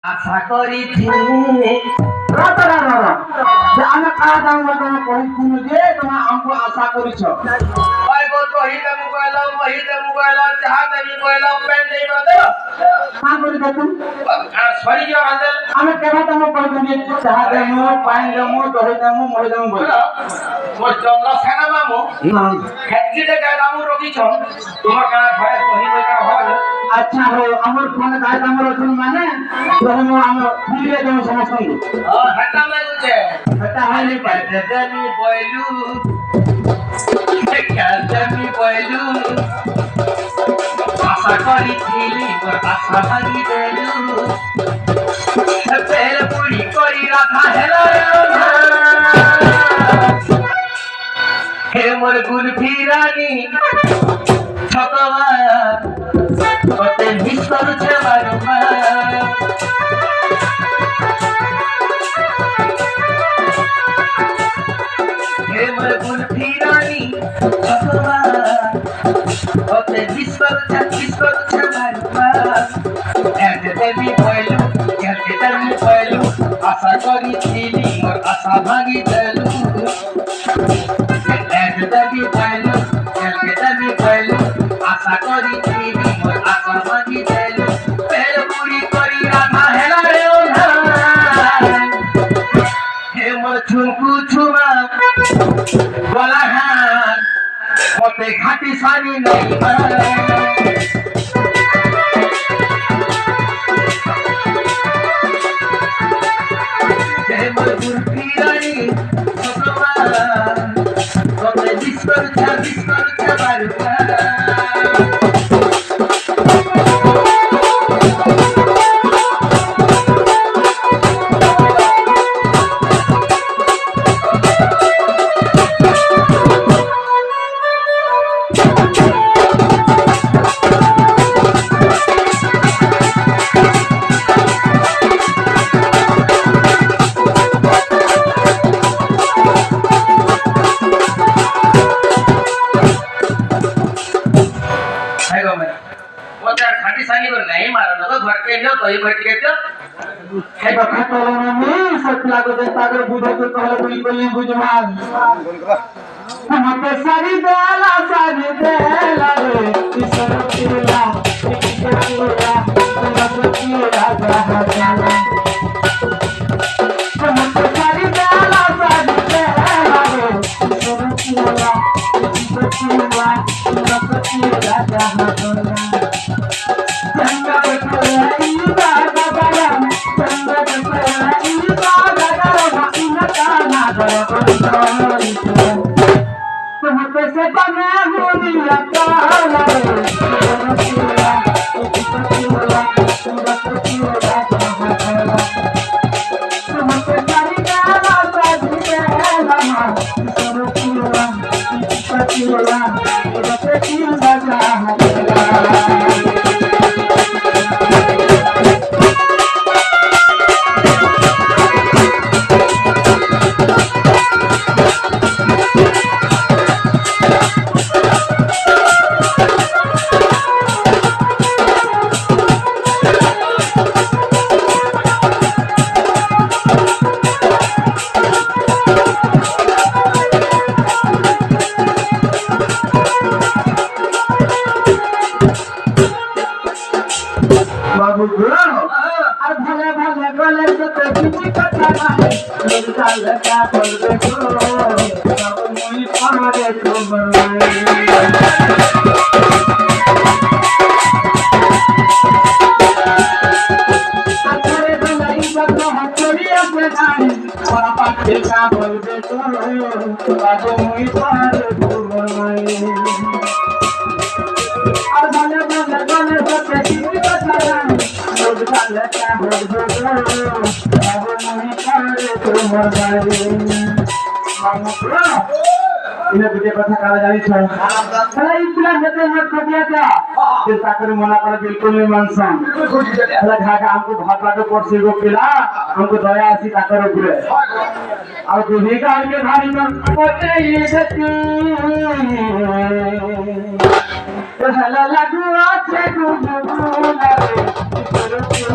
আশা করিছিলে ଆମେ କାହା କାମ ତମେ କହିଥିଲୁ ଯେ ତମେ ଆମକୁ ଆଶା କରିଛ କହିବ କହିଲେ ମୁଁ କହିଲ ମହିଲେ ମୁଁ କହିଲ ଚାହା ଦେବି କହିଲ ପେନ୍ ଦେଇ ନଦେଲ କାଁ କରି ଦେଖୁ ସରିଯିବ ବାନ୍ଧେ ଆମେ କେବେ ତମକୁ କହିବୁ ଯେ ଚାହା ଦେମୁ ପାଣି ଦେମୁ ଦହି ଦେମୁ ମହି ଦେମୁ ବୋଲି ମୋ ଚନ୍ଦ୍ରସେନ ମାମୁ ଖେତକିଟେ କାମ ରଖିଛ ତୁମ କାଣା ଘରେ କହିବ କାଣା ଭଲ ଆଚ୍ଛା ହଉ ଆମର ଫୋନ କାହା କାମର ଅଛନ୍ତି ମାନେ ମୁଁ ଆମ ଫ୍ରିରେ ଦେମୁ ସମସ୍ତଙ୍କୁ ହେଟା ଲାଗୁଛେ ସେଟା ହେଲେ ଦେମି ବଇଲୁ ଦେମି ବଇଲୁ আশা করিছিলি মোর আশা ভাঙি দেলু পেল পুরি করি রাধা হেল হে মোর গুল ফিরানি ছকবার কতে মিস করছে বারবার হে মোর গুল ফিরানি ছকবার কতে মিস করছে দেবী বইলু দেবী বইলু আশা করিছিলি মোর আশা ভাঙি দেলু দেবী বইলু দেবী বইলু আশা করিছিলি মোর আশা ভাঙি দেলু পেল পুরি করি রাধা হেলা রে হে মোর ঝুমকু ঝুমা গলা হাত মতে ঘাটি সারি নাই नहीं मारो ना तो घर के जो तो ही बैठ के जो हे बखा तोलो ना मी सतला को देता कर बुझे को कहले बिल्कुल नहीं बुझमान हमते सारी देला रे ईश्वर तिला ईश्वर तिला हमते तिला जहां हमते सारी देला रे ईश्वर तिला ईश्वर तिला हमते तिला जहां से बने हुई बाबू और भले भले गले से तो किसी कथा नहीं निकाल का बोल देखो सब मुई पारे तो बनाए अरे बनाई सब तो हथोड़ी अपने जाने और पाटे का बोल देखो सब मुई पारे तो बनाए और भले भले गले से तो किसी कथा नहीं इन्हें तुझे कथा कहा जानी चाहिए अरे इतना कहते हैं मत दिया क्या ये ताकर मना कर बिल्कुल नहीं मानसान अरे घाटा हमको भात लाके पड़सी को पिला हमको दया ऐसी ताकर ऊपरे और दूसरी का आगे भारी में पते ये देती तो हला लगुआ से गुबुला रे